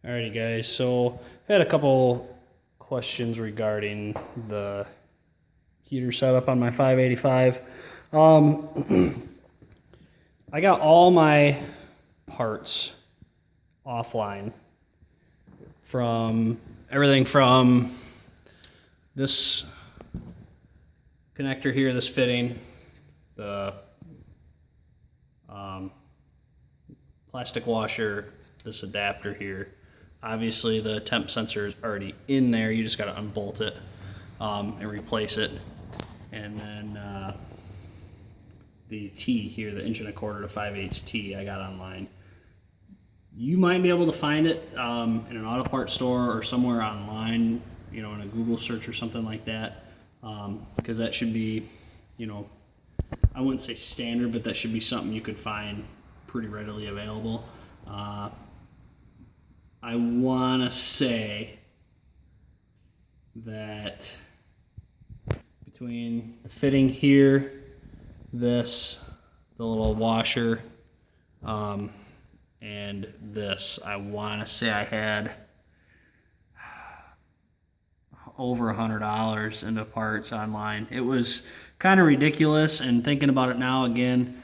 Alrighty guys, so I had a couple questions regarding the heater setup on my 585. I got all my parts offline, from everything from this connector here, this fitting, the plastic washer, this adapter here. Obviously the temp sensor is already in there, you just got to unbolt it and replace it. And then the T here, the 1 1/4 to 5/8 T I got online. You might be able to find it in an auto part store or somewhere online, you know, in a Google search or something like that, because that should be, you know, I wouldn't say standard, but that should be something you could find pretty readily available. I want to say that between the fitting here, this, the little washer, and this, I want to say I had over $100 into parts online. It was kind of ridiculous, and thinking about it now again,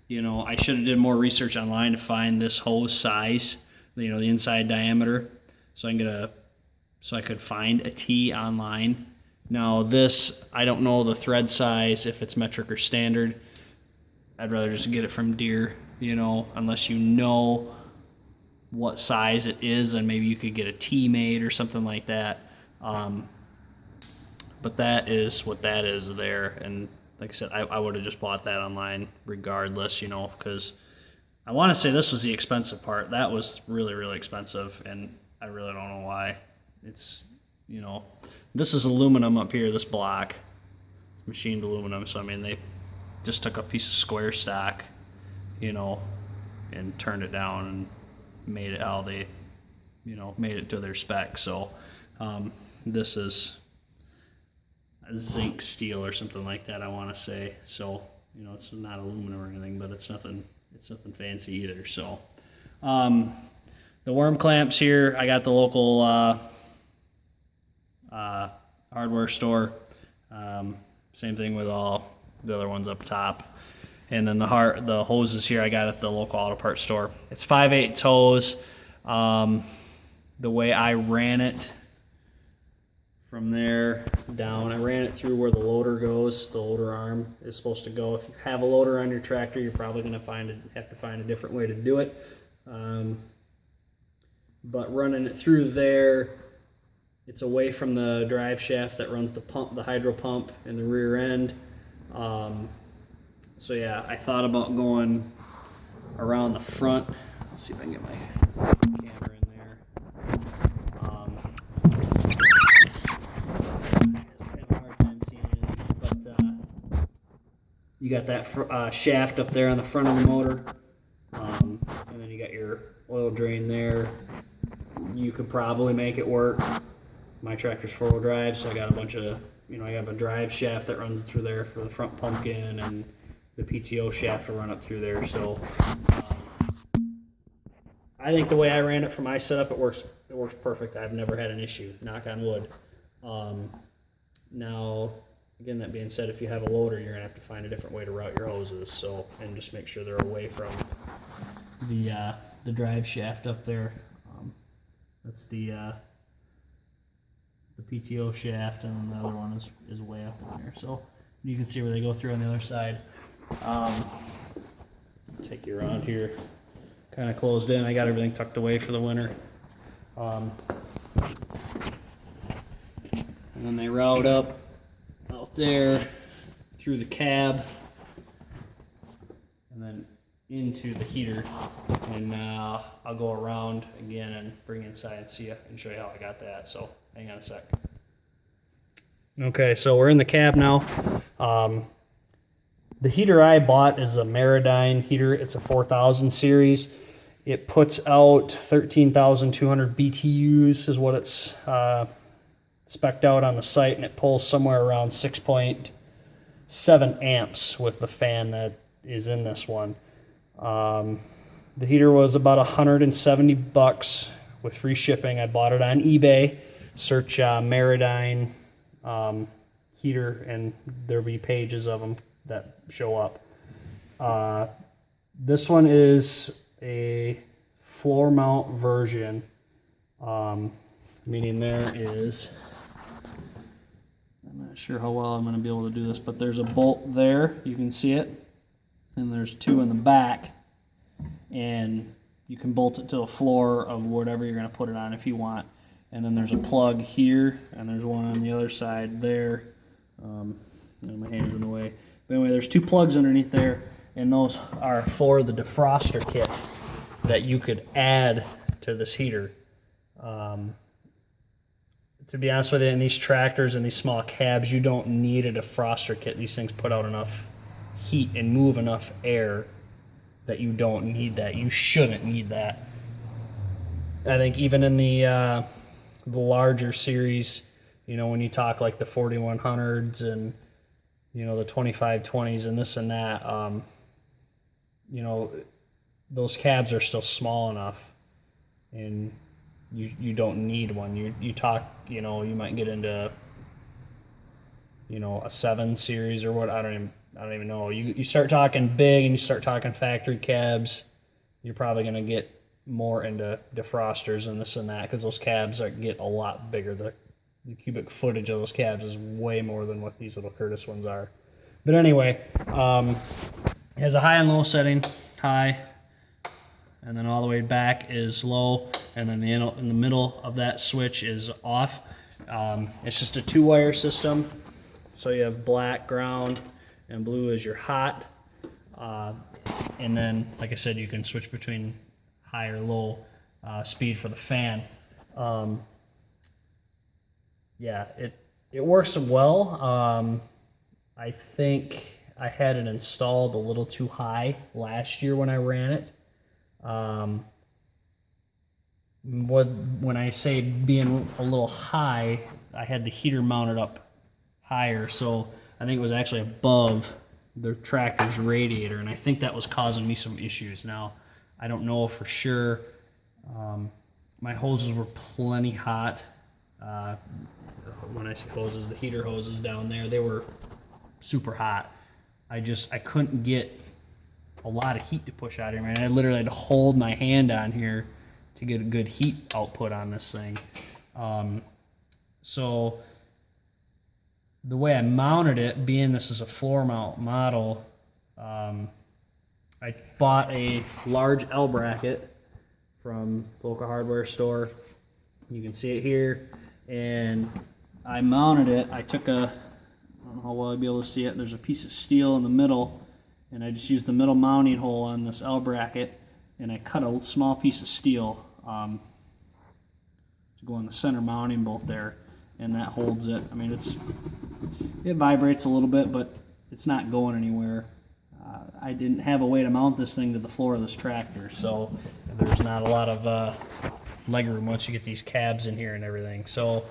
you know, I should have did more research online to find this hose size, you know, the inside diameter, so I could find a T online. Now this, I don't know the thread size, if it's metric or standard. I'd rather just get it from Deere, you know, unless you know what size it is, and maybe you could get a T made or something like that. But that is what that is there, and like I said, I would have just bought that online regardless, you know, because I want to say this was the expensive part. That was really, really expensive, and I really don't know why. It's, you know, this is aluminum up here, this block. It's machined aluminum, so I mean, they just took a piece of square stock, you know, and turned it down and made it how they, you know, made it to their spec. So this is zinc steel or something like that, I want to say. So, you know, it's not aluminum or anything, but it's nothing fancy either. So the worm clamps here, I got the local hardware store. Same thing with all the other ones up top. And then the hoses here I got at the local auto parts store. It's 5/8 hose. The way I ran it from there down, I ran it through where the loader goes. The loader arm is supposed to go. If you have a loader on your tractor, you're probably going to have to find a different way to do it. But running it through there, it's away from the drive shaft that runs the pump, the hydro pump in the rear end. So yeah, I thought about going around the front. Let's see if I can get my camera in there. You got that shaft up there on the front of the motor, and then you got your oil drain there. You could probably make it work. My tractor's 4-wheel drive, so I got a bunch of, you know, I have a drive shaft that runs through there for the front pumpkin, and the PTO shaft to run up through there. So I think the way I ran it for my setup, it works perfect. I've never had an issue, knock on wood. Now, again, that being said, if you have a loader, you're gonna have to find a different way to route your hoses. So, and just make sure they're away from the drive shaft up there. That's the PTO shaft, and then the other one is way up in there. So you can see where they go through on the other side. Take you around here, kind of closed in. I got everything tucked away for the winter. And then they route up out there through the cab and then into the heater. And I'll go around again and bring inside and see you and show you how I got that. So hang on a sec. Okay, so we're in the cab now. The heater I bought is a Meridyne heater. It's a 4000 series. It puts out 13,200 BTUs is what it's spec'd out on the site, and it pulls somewhere around 6.7 amps with the fan that is in this one. The heater was about $170 with free shipping. I bought it on eBay. Search Meridyne heater, and there'll be pages of them that show up. This one is a floor mount version, meaning there is, I'm not sure how well I'm going to be able to do this, but there's a bolt there, you can see it, and there's two in the back, and you can bolt it to the floor of whatever you're going to put it on if you want. And then there's a plug here, and there's one on the other side there. My hand's in the way. But anyway, there's two plugs underneath there, and those are for the defroster kit that you could add to this heater. To be honest with you, in these tractors and these small cabs, you don't need a defroster kit. These things put out enough heat and move enough air that you don't need that. You shouldn't need that. I think even in the larger series, you know, when you talk like the 4100s and, you know, the 2520s and this and that, you know, those cabs are still small enough, and you don't need one. You talk, you know, you might get into, you know, a 7 series or what, I don't even know. You start talking big and you start talking factory cabs, you're probably going to get more into defrosters and this and that, because those cabs get a lot bigger. The cubic footage of those cabs is way more than what these little Curtis ones are. But anyway, it has a high and low setting, high, and then all the way back is low, and then in the middle of that switch is off. It's just a 2-wire system, so you have black, ground, and blue is your hot. And then, like I said, you can switch between high or low speed for the fan. Yeah, it works well. I think I had it installed a little too high last year when I ran it. When I say being a little high, I had the heater mounted up higher, so I think it was actually above the tractor's radiator, and I think that was causing me some issues. Now, I don't know for sure. My hoses were plenty hot. When I say hoses, the heater hoses down there, they were super hot. I couldn't get a lot of heat to push out here, man. I literally had to hold my hand on here to get a good heat output on this thing. So the way I mounted it, being this is a floor mount model, I bought a large L bracket from the local hardware store. You can see it here, and I mounted it. I took I don't know how well I'll be able to see it. There's a piece of steel in the middle, and I just used the middle mounting hole on this L bracket, and I cut a small piece of steel to go on the center mounting bolt there, and that holds it. I mean, it vibrates a little bit, but it's not going anywhere. I didn't have a way to mount this thing to the floor of this tractor, so there's not a lot of leg room once you get these cabs in here and everything. So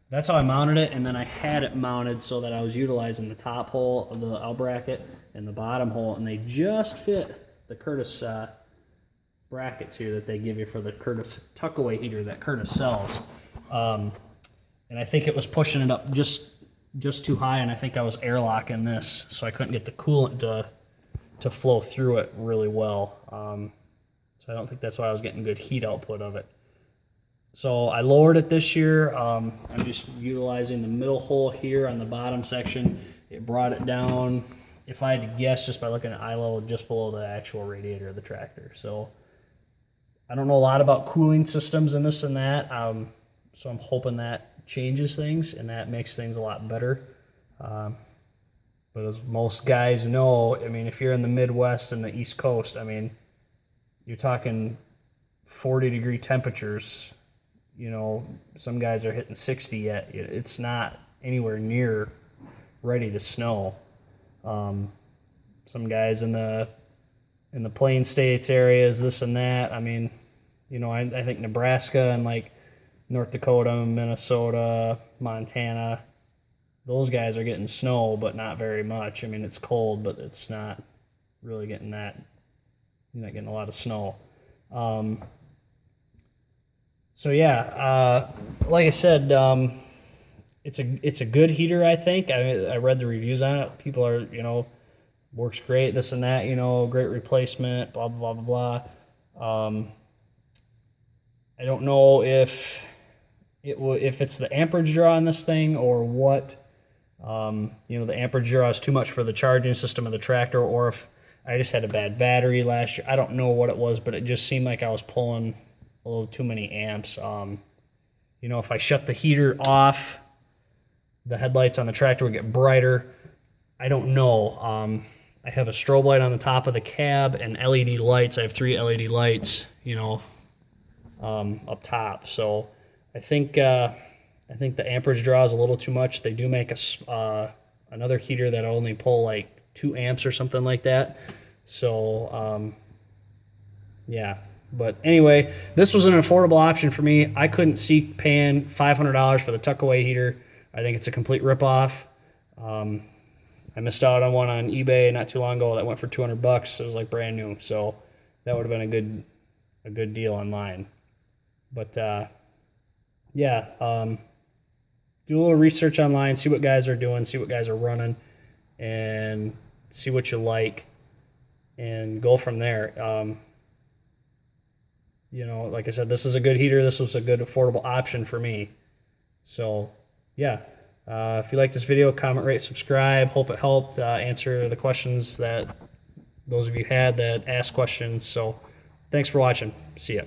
that's how I mounted it, and then I had it mounted so that I was utilizing the top hole of the L bracket and the bottom hole, and they just fit the Curtis brackets here that they give you for the Curtis tuckaway heater that Curtis sells. And I think it was pushing it up just too high, and I think I was airlocking this, so I couldn't get the coolant to flow through it really well. So I don't think that's why I was getting good heat output of it. So I lowered it this year. I'm just utilizing the middle hole here on the bottom section. It brought it down, if I had to guess, just by looking at eye level, just below the actual radiator of the tractor. So I don't know a lot about cooling systems and this and that, so I'm hoping that changes things and that makes things a lot better. But as most guys know, I mean, if you're in the Midwest and the East Coast, I mean, you're talking 40-degree temperatures. You know, some guys are hitting 60 yet. It's not anywhere near ready to snow. Some guys in the Plain States areas, this and that. I mean, you know, I think Nebraska and like North Dakota, Minnesota, Montana, those guys are getting snow, but not very much. I mean, it's cold, but it's not really getting that you're not getting a lot of snow. So yeah, like I said, it's a good heater. I think I read the reviews on it. People are, works great, this and that, great replacement, blah blah blah blah. I don't know if if it's the amperage draw on this thing or what. The amperage draw is too much for the charging system of the tractor, or if I just had a bad battery last year. I don't know what it was, but it just seemed like I was pulling a little too many amps. If I shut the heater off, the headlights on the tractor would get brighter. I don't know. I have a strobe light on the top of the cab and LED lights. I have 3 LED lights, up top. So I think the amperage draw is a little too much. They do make another heater that only pull like 2 amps or something like that. So yeah. But anyway, this was an affordable option for me. I couldn't see paying $500 for the tuck-away heater. I think it's a complete ripoff. I missed out on one on eBay not too long ago that went for $200. It was like brand new, so that would have been a good deal online. But yeah, do a little research online, see what guys are doing, see what guys are running, and see what you like, and go from there. Like I said, this is a good heater. This was a good affordable option for me. So yeah, if you like this video, comment, rate, subscribe. Hope it helped answer the questions that those of you had that asked questions. So thanks for watching. See ya.